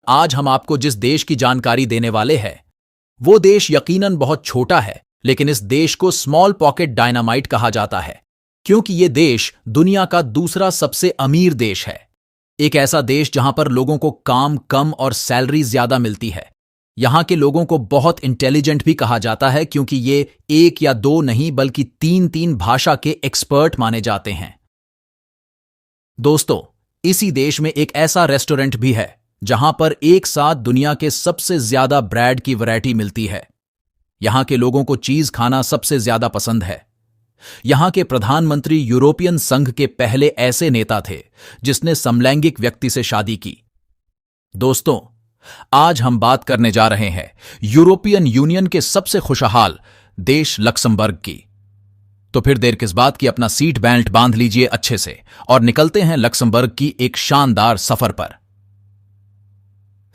आज हम आपको जिस देश की जानकारी देने वाले हैं वो देश यकीनन बहुत छोटा है, लेकिन इस देश को स्मॉल पॉकेट डायनामाइट कहा जाता है क्योंकि ये देश दुनिया का दूसरा सबसे अमीर देश है। एक ऐसा देश जहां पर लोगों को काम कम और सैलरी ज्यादा मिलती है। यहां के लोगों को बहुत इंटेलिजेंट भी कहा जाता है क्योंकि ये एक या दो नहीं बल्कि तीन भाषा के एक्सपर्ट माने जाते हैं। दोस्तों, इसी देश में एक ऐसा रेस्टोरेंट भी है जहां पर एक साथ दुनिया के सबसे ज्यादा ब्रेड की वैरायटी मिलती है। यहां के लोगों को चीज खाना सबसे ज्यादा पसंद है। यहां के प्रधानमंत्री यूरोपियन संघ के पहले ऐसे नेता थे जिसने समलैंगिक व्यक्ति से शादी की। दोस्तों, आज हम बात करने जा रहे हैं यूरोपियन यूनियन के सबसे खुशहाल देश लक्समबर्ग की। तो फिर देर किस बात की, अपना सीट बेल्ट बांध लीजिए अच्छे से और निकलते हैं लक्समबर्ग की एक शानदार सफर पर।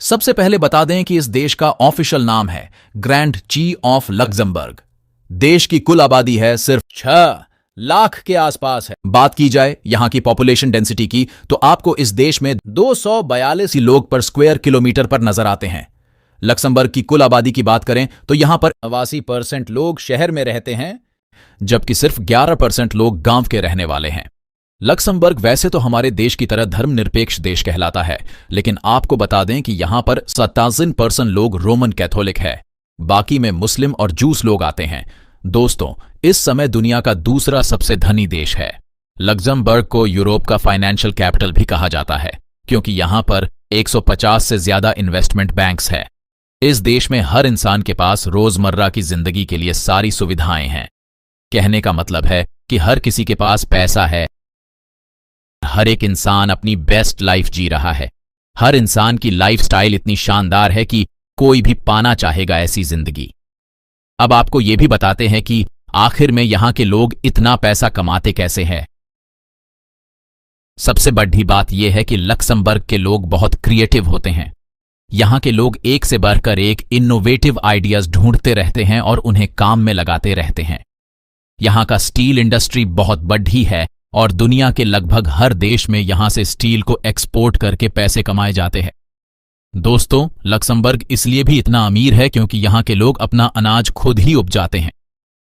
सबसे पहले बता दें कि इस देश का ऑफिशियल नाम है ग्रैंड ची ऑफ लक्समबर्ग। देश की कुल आबादी है सिर्फ 6 लाख के आसपास है। बात की जाए यहां की पॉपुलेशन डेंसिटी की तो आपको इस देश में 242 लोग पर स्क्वायर किलोमीटर पर नजर आते हैं। लक्समबर्ग की कुल आबादी की बात करें तो यहां पर 89% लोग शहर में रहते हैं जबकि सिर्फ 11% लोग गांव के रहने वाले हैं। लक्समबर्ग वैसे तो हमारे देश की तरह धर्मनिरपेक्ष देश कहलाता है, लेकिन आपको बता दें कि यहां पर 57% लोग रोमन कैथोलिक है, बाकी में मुस्लिम और जूस लोग आते हैं। दोस्तों, इस समय दुनिया का दूसरा सबसे धनी देश है। लक्समबर्ग को यूरोप का फाइनेंशियल कैपिटल भी कहा जाता है क्योंकि यहां पर 150 से ज्यादा इन्वेस्टमेंट बैंक्स है। इस देश में हर इंसान के पास रोजमर्रा की जिंदगी के लिए सारी सुविधाएं हैं। कहने का मतलब है कि हर किसी के पास पैसा है। हर एक इंसान अपनी बेस्ट लाइफ जी रहा है। हर इंसान की लाइफस्टाइल इतनी शानदार है कि कोई भी पाना चाहेगा ऐसी जिंदगी। अब आपको यह भी बताते हैं कि आखिर में यहां के लोग इतना पैसा कमाते कैसे हैं। सबसे बड़ी बात यह है कि लक्समबर्ग के लोग बहुत क्रिएटिव होते हैं। यहां के लोग एक से बढ़कर एक इनोवेटिव आइडियाज ढूंढते रहते हैं और उन्हें काम में लगाते रहते हैं। यहां का स्टील इंडस्ट्री बहुत बड़ी है और दुनिया के लगभग हर देश में यहां से स्टील को एक्सपोर्ट करके पैसे कमाए जाते हैं। दोस्तों, लक्समबर्ग इसलिए भी इतना अमीर है क्योंकि यहां के लोग अपना अनाज खुद ही उपजाते हैं।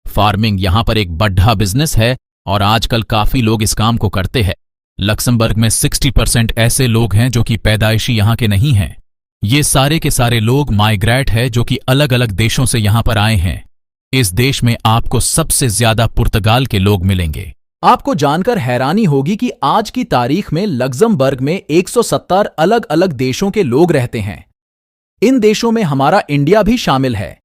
फार्मिंग यहां पर एक बड़ा बिजनेस है और आजकल काफी लोग इस काम को करते हैं। लक्समबर्ग में 60% ऐसे लोग हैं जो कि पैदाइशी यहां के नहीं हैं। ये सारे के सारे लोग माइग्रेट है जो कि अलग अलग देशों से यहां पर आए हैं। इस देश में आपको सबसे ज्यादा पुर्तगाल के लोग मिलेंगे। आपको जानकर हैरानी होगी कि आज की तारीख में लक्समबर्ग में 170 अलग अलग देशों के लोग रहते हैं। इन देशों में हमारा इंडिया भी शामिल है।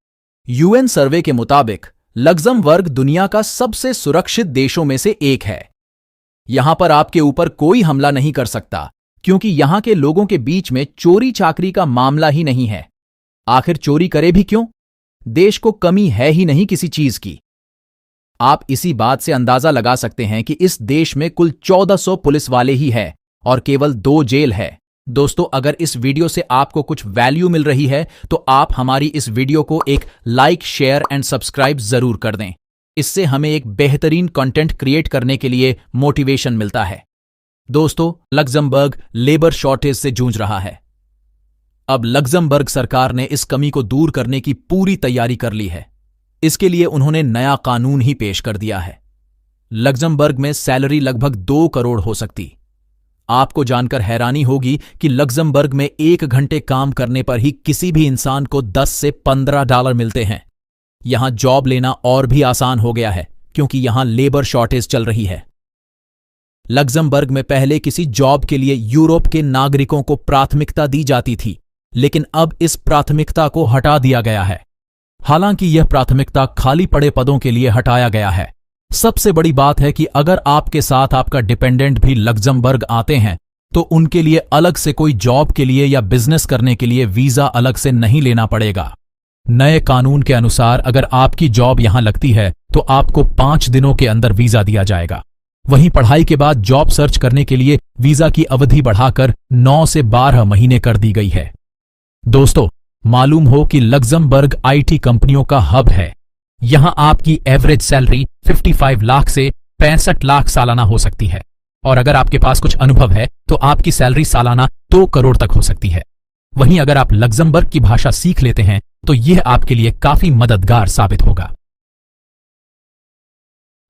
यूएन सर्वे के मुताबिक लक्समबर्ग दुनिया का सबसे सुरक्षित देशों में से एक है। यहां पर आपके ऊपर कोई हमला नहीं कर सकता क्योंकि यहां के लोगों के बीच में चोरी चाकरी का मामला ही नहीं है। आखिर चोरी करे भी क्यों? देश को कमी है ही नहीं किसी चीज की। आप इसी बात से अंदाजा लगा सकते हैं कि इस देश में कुल 1400 पुलिस वाले ही है और केवल 2 जेल है। दोस्तों, अगर इस वीडियो से आपको कुछ वैल्यू मिल रही है तो आप हमारी इस वीडियो को एक लाइक, शेयर एंड सब्सक्राइब जरूर कर दें। इससे हमें एक बेहतरीन कंटेंट क्रिएट करने के लिए मोटिवेशन मिलता है। दोस्तों, लक्समबर्ग लेबर शॉर्टेज से जूझ रहा है। अब लक्समबर्ग सरकार ने इस कमी को दूर करने की पूरी तैयारी कर ली है। इसके लिए उन्होंने नया कानून ही पेश कर दिया है। लक्समबर्ग में सैलरी लगभग 2 करोड़ हो सकती। आपको जानकर हैरानी होगी कि लक्समबर्ग में 1 घंटे काम करने पर ही किसी भी इंसान को 10 से 15 डॉलर मिलते हैं। यहां जॉब लेना और भी आसान हो गया है क्योंकि यहां लेबर शॉर्टेज चल रही है। लक्समबर्ग में पहले किसी जॉब के लिए यूरोप के नागरिकों को प्राथमिकता दी जाती थी, लेकिन अब इस प्राथमिकता को हटा दिया गया है। हालांकि यह प्राथमिकता खाली पड़े पदों के लिए हटाया गया है। सबसे बड़ी बात है कि अगर आपके साथ आपका डिपेंडेंट भी लक्समबर्ग आते हैं तो उनके लिए अलग से कोई जॉब के लिए या बिजनेस करने के लिए वीजा अलग से नहीं लेना पड़ेगा। नए कानून के अनुसार अगर आपकी जॉब यहां लगती है तो आपको 5 दिनों के अंदर वीजा दिया जाएगा। वहीं पढ़ाई के बाद जॉब सर्च करने के लिए वीजा की अवधि बढ़ाकर 9 से 12 महीने कर दी गई है। दोस्तों, मालूम हो कि लक्समबर्ग आईटी कंपनियों का हब है। यहां आपकी एवरेज सैलरी 55 लाख से 65 लाख सालाना हो सकती है और अगर आपके पास कुछ अनुभव है तो आपकी सैलरी सालाना 2 करोड़ तक हो सकती है। वहीं अगर आप लग्जमबर्ग की भाषा सीख लेते हैं तो यह आपके लिए काफी मददगार साबित होगा।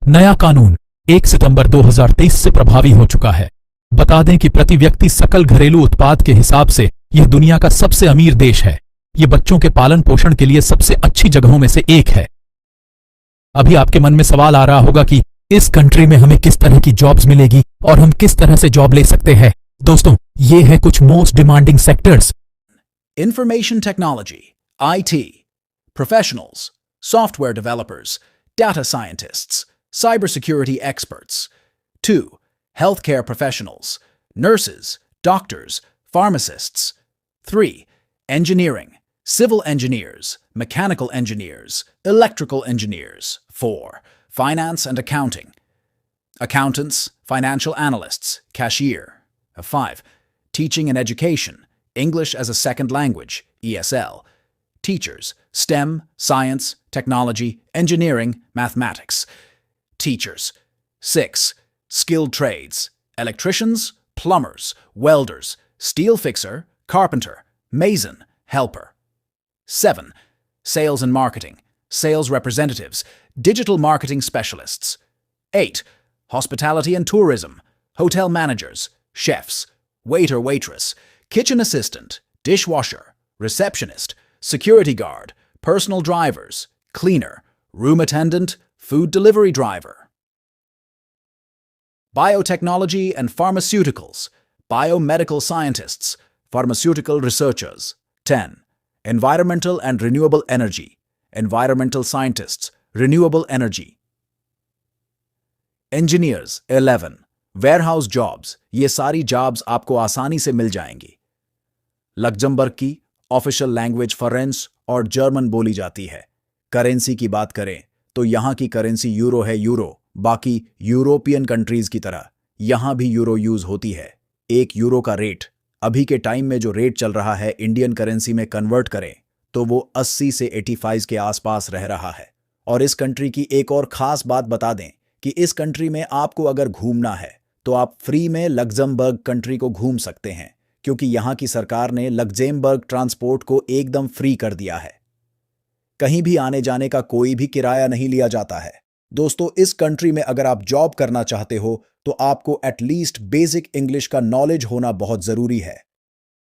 नया कानून 1 सितंबर 2023 से प्रभावी हो चुका है। बता दें कि प्रति व्यक्ति सकल घरेलू उत्पाद के हिसाब से यह दुनिया का सबसे अमीर देश है। यह बच्चों के पालन पोषण के लिए सबसे अच्छी जगहों में से एक है। अभी आपके मन में सवाल आ रहा होगा कि इस कंट्री में हमें किस तरह की जॉब्स मिलेगी और हम किस तरह से जॉब ले सकते हैं। दोस्तों, ये है कुछ most demanding sectors. Information technology, IT, professionals, software developers, data scientists, cybersecurity experts. 2. Healthcare professionals, nurses, doctors, pharmacists. 3. Engineering, civil engineers, mechanical engineers, electrical engineers. 4. Finance and accounting, accountants, financial analysts, cashier. 5. Teaching and education, English as a second language, ESL. Teachers, STEM, science, technology, engineering, mathematics. Teachers. 6. Skilled trades, electricians, plumbers, welders, steel fixer, carpenter, mason, helper. 7. Sales and marketing, sales representatives, digital marketing specialists. 8. Hospitality and tourism, hotel managers, chefs, waiter, waitress, kitchen assistant, dishwasher, receptionist, security guard, personal drivers, cleaner, room attendant, food delivery driver. Biotechnology and pharmaceuticals, biomedical scientists, pharmaceutical researchers. 10. Environmental and renewable energy, environmental scientists, renewable energy. Engineers. 11. Warehouse jobs, ये सारी jobs आपको आसानी से मिल जाएंगी। Luxembourg की official language French और German बोली जाती है। करेंसी की बात करें तो यहाँ की करेंसी यूरो है। बाकी यूरोपियन कंट्रीज की तरह यहाँ भी यूरो यूज होती है। 1 यूरो का रेट अभी के टाइम में जो रेट चल रहा है इंडियन करेंसी में कन्वर्ट करें तो वो 80 से 85 के आसपास रह रहा है। और इस कंट्री की एक और खास बात बता दें कि इस कंट्री में आपको अगर घूमना है तो आप फ्री में लग्जमबर्ग कंट्री को घूम सकते हैं, क्योंकि यहाँ की सरकार ने लग्जेमबर्ग ट्रांसपोर्ट को एकदम फ्री कर दिया है। कहीं भी आने जाने का कोई भी किराया नहीं लिया जाता है। दोस्तों, इस कंट्री में अगर आप जॉब करना चाहते हो तो आपको एटलीस्ट बेसिक इंग्लिश का नॉलेज होना बहुत जरूरी है।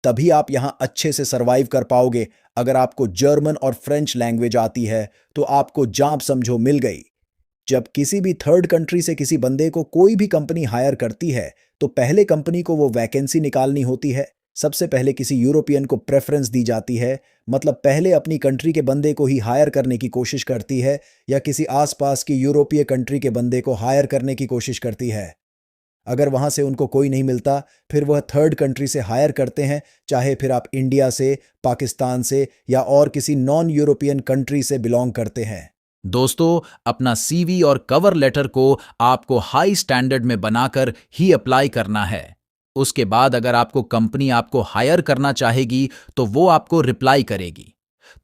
तभी आप यहां अच्छे से सरवाइव कर पाओगे। अगर आपको जर्मन और फ्रेंच लैंग्वेज आती है तो आपको जॉब समझो मिल गई। जब किसी भी थर्ड कंट्री से किसी बंदे को कोई भी कंपनी हायर करती है तो पहले कंपनी को वो वैकेंसी निकालनी होती है। सबसे पहले किसी यूरोपियन को प्रेफरेंस दी जाती है, मतलब पहले अपनी कंट्री के बंदे को ही हायर करने की कोशिश करती है या किसी आसपास की यूरोपीय कंट्री के बंदे को हायर करने की कोशिश करती है। अगर वहां से उनको कोई नहीं मिलता फिर वह थर्ड कंट्री से हायर करते हैं, चाहे फिर आप इंडिया से, पाकिस्तान से या और किसी नॉन यूरोपियन कंट्री से बिलोंग करते हैं। दोस्तों, अपना सीवी और कवर लेटर को आपको हाई स्टैंडर्ड में बनाकर ही अप्लाई करना है। उसके बाद अगर आपको कंपनी आपको हायर करना चाहेगी तो वो आपको रिप्लाई करेगी।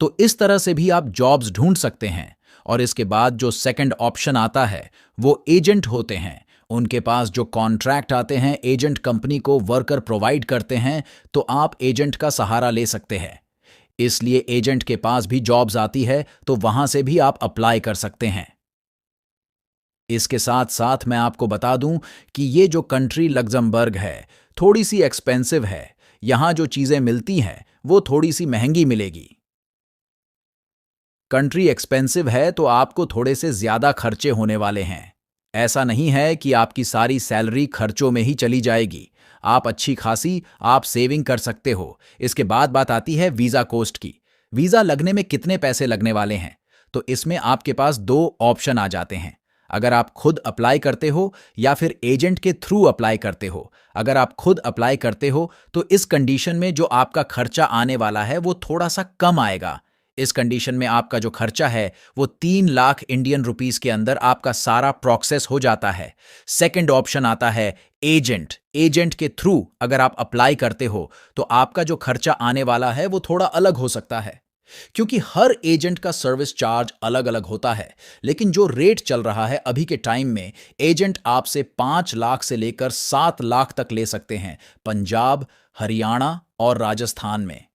तो इस तरह से भी आप जॉब्स ढूंढ सकते हैं। और इसके बाद जो सेकंड ऑप्शन आता है वो एजेंट होते हैं। उनके पास जो कॉन्ट्रैक्ट आते हैं, एजेंट कंपनी को वर्कर प्रोवाइड करते हैं, तो आप एजेंट का सहारा ले सकते हैं। इसलिए एजेंट के पास भी जॉब्स आती है तो वहां से भी आप अप्लाई कर सकते हैं। इसके साथ साथ मैं आपको बता दूं कि ये जो कंट्री लग्जमबर्ग है थोड़ी सी एक्सपेंसिव है। यहां जो चीजें मिलती हैं वो थोड़ी सी महंगी मिलेगी। कंट्री एक्सपेंसिव है तो आपको थोड़े से ज्यादा खर्चे होने वाले हैं। ऐसा नहीं है कि आपकी सारी सैलरी खर्चों में ही चली जाएगी। आप अच्छी खासी आप सेविंग कर सकते हो। इसके बाद बात आती है वीजा कॉस्ट की। वीजा लगने में कितने पैसे लगने वाले हैं, तो इसमें आपके पास 2 ऑप्शन आ जाते हैं। अगर आप खुद अप्लाई करते हो या फिर एजेंट के थ्रू अप्लाई करते हो। अगर आप खुद अप्लाई करते हो तो इस कंडीशन में जो आपका खर्चा आने वाला है वो थोड़ा सा कम आएगा। इस कंडीशन में आपका जो खर्चा है वो 3 लाख इंडियन रुपीस के अंदर आपका सारा प्रोसेस हो जाता है। सेकंड ऑप्शन आता है एजेंट। एजेंट के थ्रू अगर आप अप्लाई करते हो तो आपका जो खर्चा आने वाला है वो थोड़ा अलग हो सकता है, क्योंकि हर एजेंट का सर्विस चार्ज अलग अलग होता है। लेकिन जो रेट चल रहा है अभी के टाइम में, एजेंट आपसे 5 लाख से लेकर 7 लाख तक ले सकते हैं पंजाब, हरियाणा और राजस्थान में।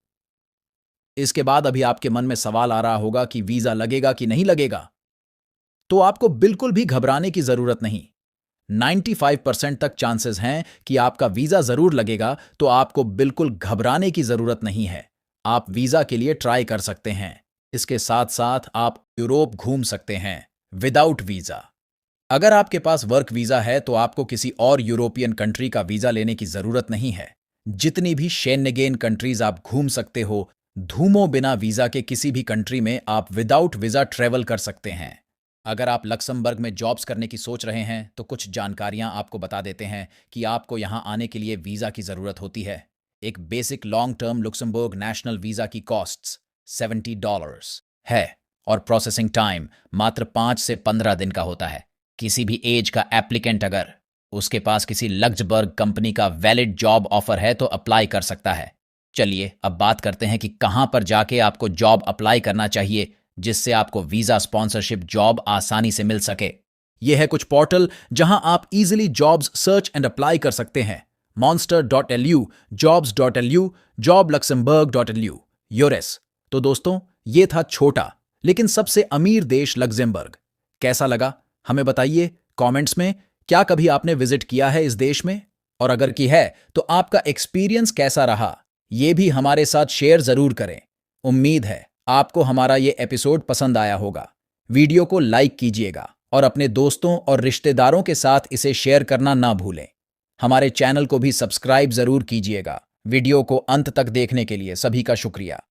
इसके बाद अभी आपके मन में सवाल आ रहा होगा कि वीजा लगेगा कि नहीं लगेगा। तो आपको बिल्कुल भी घबराने की जरूरत नहीं। 95% तक चांसेस हैं कि आपका वीजा जरूर लगेगा, तो आपको बिल्कुल घबराने की जरूरत नहीं है। आप वीजा के लिए ट्राई कर सकते हैं। इसके साथ साथ आप यूरोप घूम सकते हैं विदाउट वीजा। अगर आपके पास वर्क वीजा है तो आपको किसी और यूरोपियन कंट्री का वीजा लेने की जरूरत नहीं है। जितनी भी शेंगेन कंट्रीज आप घूम सकते हो, धूमो बिना वीजा के किसी भी कंट्री में आप विदाउट वीजा ट्रेवल कर सकते हैं। अगर आप लक्समबर्ग में जॉब्स करने की सोच रहे हैं तो कुछ जानकारियां आपको बता देते हैं कि आपको यहां आने के लिए वीजा की जरूरत होती है। एक basic long term Luxembourg national visa की कॉस्ट्स $70 है और प्रोसेसिंग टाइम मात्र 5 से 15 दिन का होता है। किसी भी एज का एप्लीकेंट अगर उसके पास किसी लक्समबर्ग कंपनी का वैलिड जॉब ऑफर है तो अप्लाई कर सकता है। चलिए अब बात करते हैं कि कहां पर जाके आपको जॉब अप्लाई करना चाहिए जिससे आपको वीजा स्पॉन्सरशिप जॉब आसानी से मिल सके। यह है कुछ पोर्टल जहां आप easily jobs search and apply कर सकते हैं। monster.lu, jobs.lu, jobluxembourg.lu, urease. तो दोस्तों, ये था छोटा लेकिन सबसे अमीर देश लक्समबर्ग। कैसा लगा हमें बताइए कमेंट्स में। क्या कभी आपने विजिट किया है इस देश में? और अगर की है तो आपका एक्सपीरियंस कैसा रहा, ये भी हमारे साथ शेयर जरूर करें। उम्मीद है आपको हमारा ये एपिसोड पसंद आया होगा। वीडियो को लाइक कीजिएगा और अपने दोस्तों और रिश्तेदारों के साथ इसे शेयर करना ना भूलें। हमारे चैनल को भी सब्सक्राइब जरूर कीजिएगा। वीडियो को अंत तक देखने के लिए सभी का शुक्रिया।